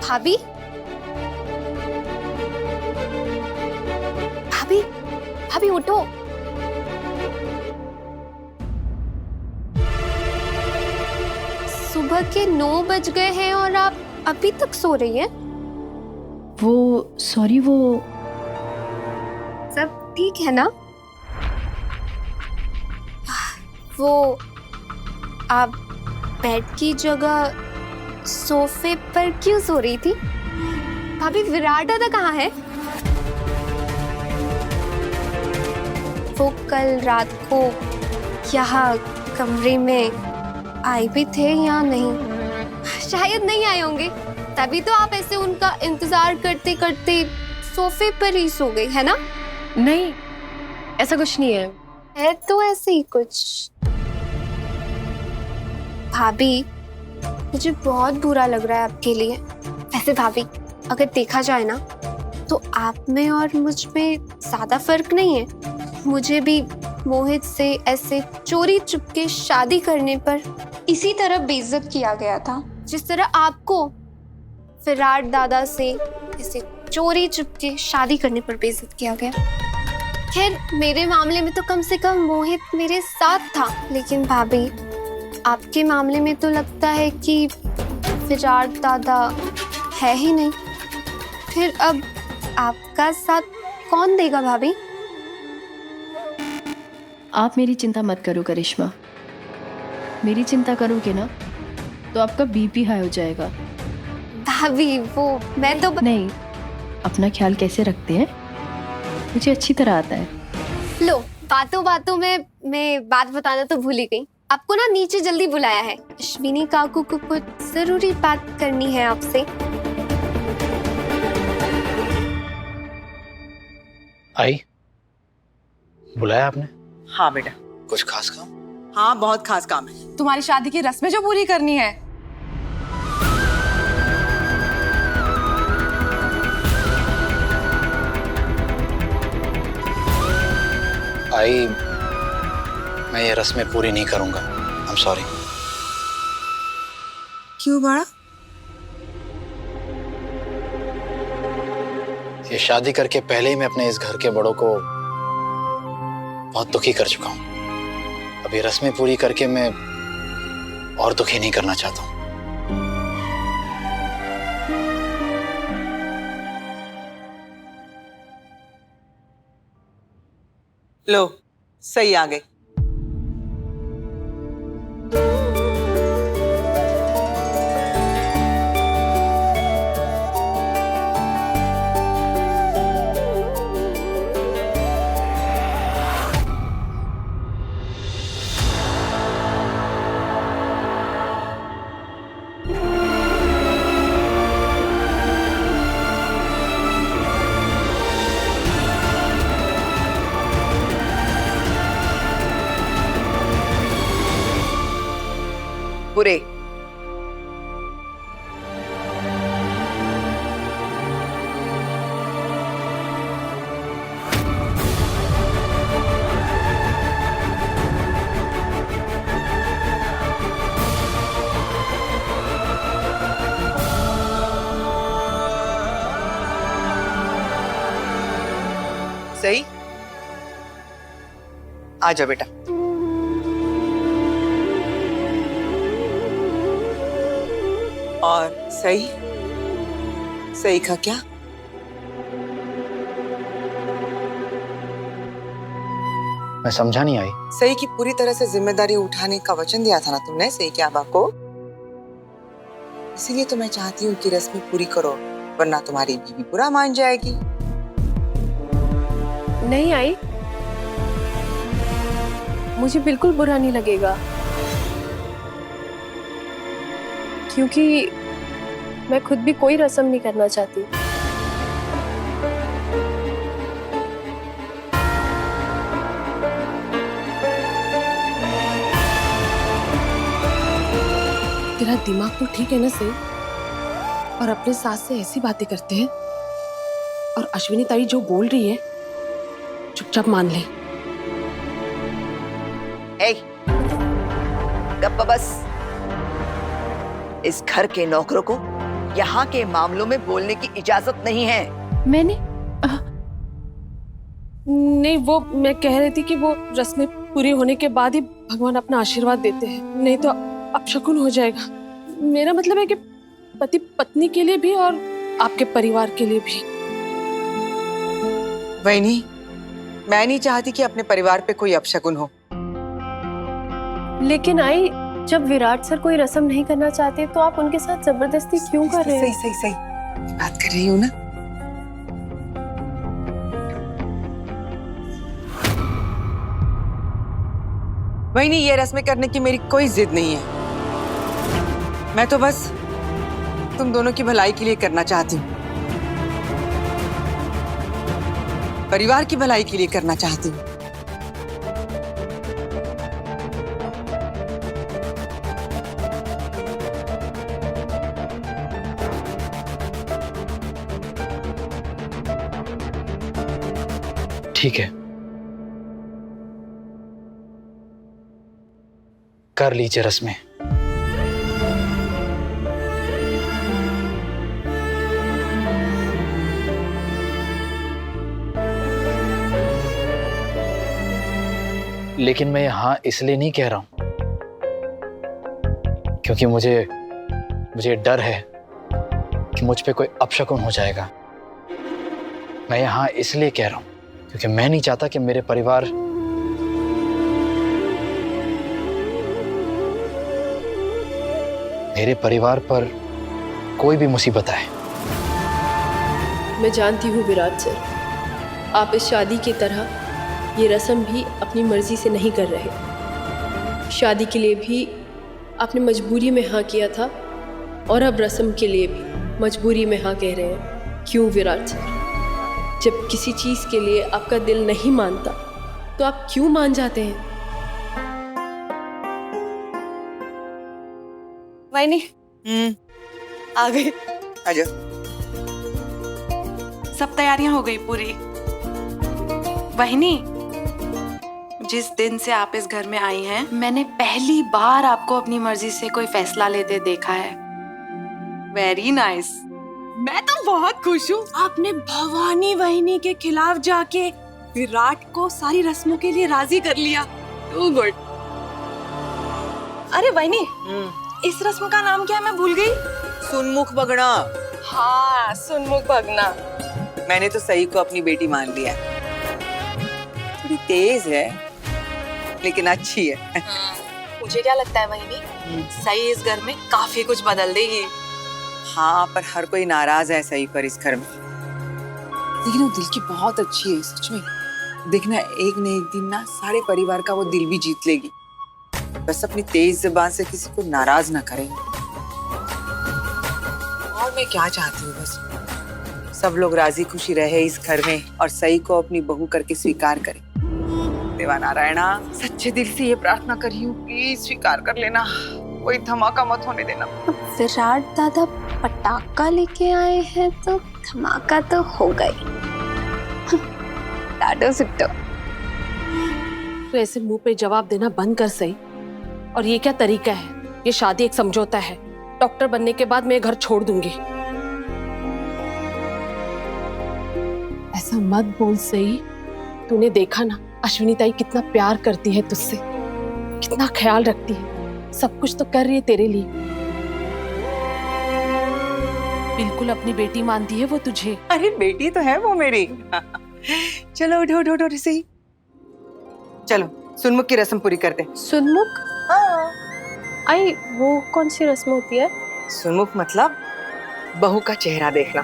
भाभी, भाभी, भाभी उठो। सुबह के 9 बज गए हैं और आप अभी तक सो रही हैं? सॉरी, वो सब ठीक है ना? वो आप बेड की जगह सोफे पर क्यों सो रही थी? भाभी, विराट दादा कहाँ है? वो कल रात को यहाँ कमरे में आए भी थे या नहीं? शायद नहीं आए होंगे, तभी तो आप ऐसे उनका इंतजार करते करते सोफे पर ही सो गई, है ना? नहीं, ऐसा कुछ नहीं है। है तो ऐसे ही कुछ। भाभी, मुझे बहुत बुरा लग रहा है आपके लिए। वैसे भाभी, अगर देखा जाए ना तो आप में और मुझ में ज्यादा फर्क नहीं है। मुझे भी मोहित से ऐसे चोरी चुपके शादी करने पर इसी तरह बेइज्जत किया गया था, जिस तरह आपको विराट दादा से ऐसे चोरी चुपके शादी करने पर बेइज्जत किया गया। खैर, मेरे मामले में तो कम से कम मोहित मेरे साथ था, लेकिन भाभी, आपके मामले में तो लगता है कि विराट दादा है ही नहीं। फिर अब आपका साथ कौन देगा भाभी? आप मेरी चिंता मत करो करिश्मा। मेरी चिंता करोगे ना तो आपका बीपी हाई हो जाएगा। भाभी, वो मैं तो नहीं, अपना ख्याल कैसे रखते हैं मुझे अच्छी तरह आता है। लो, बातों बातों में मैं बात बताना तो भूल ही गई। आपको ना नीचे जल्दी बुलाया है। अश्विनी काकू को कुछ जरूरी बात करनी है आपसे। आई, बुलाया आपने? हाँ बेटा। कुछ खास काम? हाँ, बहुत खास काम है। तुम्हारी शादी की रस्में जो पूरी करनी है। आई, मैं ये रस्में पूरी नहीं करूंगा। I am sorry. क्यों बड़ा? ये शादी करके पहले ही मैं अपने इस घर के बड़ों को बहुत दुखी कर चुका हूं। अब ये रस्में पूरी करके मैं और दुखी नहीं करना चाहता हूं। लो, सही आ गई। बुरे सही। आ जाओ बेटा। और सही, सही का क्या? मैं समझा नहीं आई। सही की पूरी तरह से जिम्मेदारी उठाने का वचन दिया था ना तुमने सही के आबा को। इसीलिए तो मैं चाहती हूँ कि रस्में पूरी करो, वरना तुम्हारी बीवी बुरा मान जाएगी। नहीं आई, मुझे बिल्कुल बुरा नहीं लगेगा, क्योंकि मैं खुद भी कोई रस्म नहीं करना चाहती। तेरा दिमाग तो ठीक है ना सही? और अपने सास से ऐसी बातें करते हैं, और अश्विनी ताई जो बोल रही है चुपचाप मान ले। गप्पा बस। इस घर के नौकरों को यहाँ के मामलों में बोलने की इजाजत नहीं है। मैंने नहीं, वो मैं कह रही थी कि वो रस्में पूरी होने के बाद ही भगवान अपना आशीर्वाद देते हैं, नहीं तो अपशकुन हो जाएगा। मेरा मतलब है कि पति पत्नी के लिए भी और आपके परिवार के लिए भी। वहीनी, मैं नहीं चाहती कि अपने परिवार पे कोई अपशकुन हो। लेकिन आई, जब विराट सर कोई रस्म नहीं करना चाहते तो आप उनके साथ जबरदस्ती क्यों कर रहे हैं? सही सही बात कर रही हूँ ना। वहीनी, ये रस्में करने की मेरी कोई जिद नहीं है। मैं तो बस तुम दोनों की भलाई के लिए करना चाहती हूँ, परिवार की भलाई के लिए करना चाहती हूँ। ठीक है, कर लीजिए रस्में। लेकिन मैं यहां इसलिए नहीं कह रहा हूं क्योंकि मुझे डर है कि मुझ पे कोई अपशकुन हो जाएगा। मैं यहां इसलिए कह रहा हूं क्योंकि मैं नहीं चाहता कि मेरे परिवार पर कोई भी मुसीबत आए। मैं जानती हूँ विराट सर, आप इस शादी की तरह ये रस्म भी अपनी मर्जी से नहीं कर रहे। शादी के लिए भी आपने मजबूरी में हाँ किया था और अब रस्म के लिए भी मजबूरी में हाँ कह रहे हैं। क्यों विराट सर? जब किसी चीज़ के लिए आपका दिल नहीं मानता तो आप क्यों मान जाते हैं? वहीनी आ गई। आजा। सब तैयारियां हो गई पूरी। वहीनी, जिस दिन से आप इस घर में आई हैं, मैंने पहली बार आपको अपनी मर्जी से कोई फैसला लेते देखा है। Very nice. मैं तो बहुत खुश हूँ। आपने भवानी वहीनी के खिलाफ जाके विराट को सारी रस्मों के लिए राजी कर लिया। Too good. अरे वहीनी, इस रस्म का नाम क्या है? मैं भूल गई। सुनमुख बगना। हाँ, सुनमुख भगना। मैंने तो सही को अपनी बेटी मान लिया है। थोड़ी तेज है लेकिन अच्छी है। मुझे क्या लगता है वहीनी, सही इस घर में काफी कुछ बदल देगी। हाँ, पर हर कोई नाराज है सही पर इस घर में। लेकिन वो दिल की बहुत अच्छी है, सच में। देखना, एक न एक दिन ना सारे परिवार का वो दिल भी जीत लेगी। बस अपनी तेज जुबान से किसी को नाराज ना करे। और मैं क्या चाहती हूँ, बस सब लोग राजी खुशी रहे इस घर में और सही को अपनी बहू करके स्वीकार करे। देवा नारायणा, सच्चे दिल से ये प्रार्थना करी हूँ, प्लीज स्वीकार कर लेना। कोई धमाका मत होने देना। विराट दादा पटाखा लेके आए हैं तो धमाका तो होगा ही। टाटो सुट्टो। तो ऐसे मुंह पे जवाब देना बंद कर सही। और ये क्या तरीका है? ये शादी एक समझौता है। डॉक्टर बनने के बाद मैं घर छोड़ दूंगी। ऐसा मत बोल सही। तूने देखा ना, अश्विनी ताई कितना प्यार करती है तुझसे, कितना ख्याल रखती है। सब कुछ तो कर रही है तेरे लिए। बिल्कुल अपनी बेटी मानती है वो तुझे। अरे बेटी तो है वो मेरी। चलो उठो उठो उठो सही। चलो सुनमुख की रस्म पूरी करते हैं। सुनमुख? आई, वो कौन सी रस्म होती है? सुनमुख मतलब बहू का चेहरा देखना।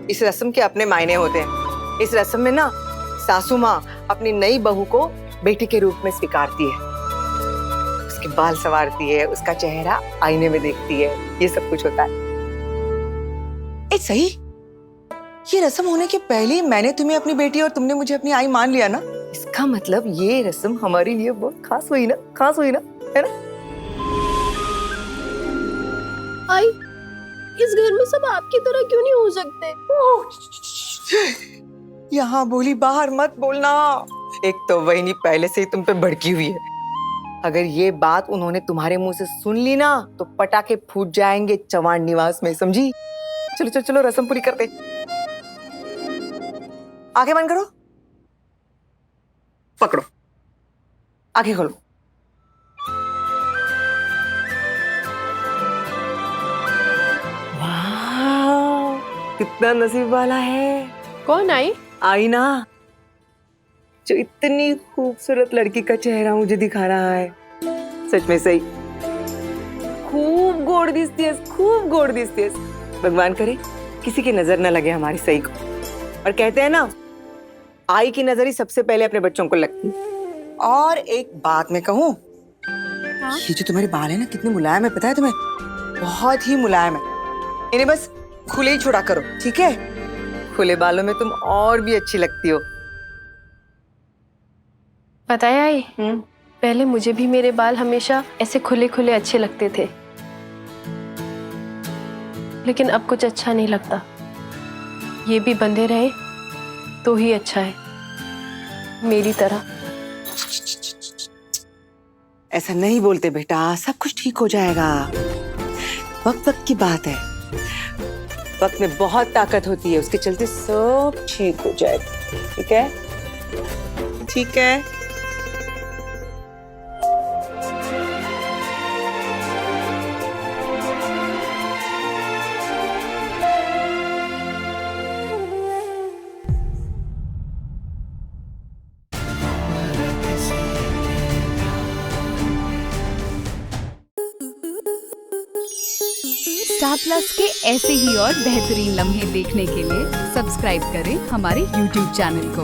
इस रस्म के अपने मायने होते हैं। इस रस्म में ना सासू माँ अपनी नई बहू को बेटी के रूप में स्वीकारती है, उसके बाल संवारती है, उसका चेहरा आईने में देखती है। ये सब कुछ होता है। ए सही, ये रस्म होने के पहले ही मैंने तुम्हें अपनी बेटी और तुमने मुझे अपनी आई मान लिया ना। इसका मतलब ये रस्म हमारे लिए बहुत खास हुई ना, खास हुई ना, है ना? आई, इस घर में सब आपकी तरह क्यों नहीं हो सकते? यहाँ बोली, बाहर मत बोलना। एक तो वहीनी पहले से ही तुम पे भड़की हुई है, अगर ये बात उन्होंने तुम्हारे मुंह से सुन ली ना तो पटाखे फूट जाएंगे चवाण निवास में, समझी? चलो चलो चलो, रस्म पूरी करते। आंखें बंद करो, पकड़ो, आंखें खोलो। वाह, कितना नसीब वाला है। कौन आई? आई ना, जो इतनी खूबसूरत लड़की का चेहरा मुझे दिखा रहा है। सच में सही, खूब गोड़ दिसती है, खूब गोड़ दिसती है। भगवान करे किसी की नजर ना लगे हमारी सही को। और कहते हैं ना, आई की नजर ही सबसे पहले अपने बच्चों को लगती है। और एक बात मैं कहूँ, ये जो तुम्हारे बाल है ना, कितने मुलायम है पता है तुम्हें? बहुत ही मुलायम है। इन्हें बस खुले ही छोड़ा करो, ठीक है? खुले बालों में तुम और भी अच्छी लगती हो। पता है आई, पहले मुझे भी मेरे बाल हमेशा ऐसे खुले खुले अच्छे लगते थे, लेकिन अब कुछ अच्छा नहीं लगता। ये भी बंधे रहे तो ही अच्छा है, मेरी तरह। ऐसा नहीं बोलते बेटा, सब कुछ ठीक हो जाएगा। वक्त वक्त की बात है, वक्त में बहुत ताकत होती है, उसके चलते सब ठीक हो जाएगा। ठीक है? ठीक है। स्टार प्लस के ऐसे ही और बेहतरीन लम्हे देखने के लिए सब्सक्राइब करें हमारे YouTube चैनल को।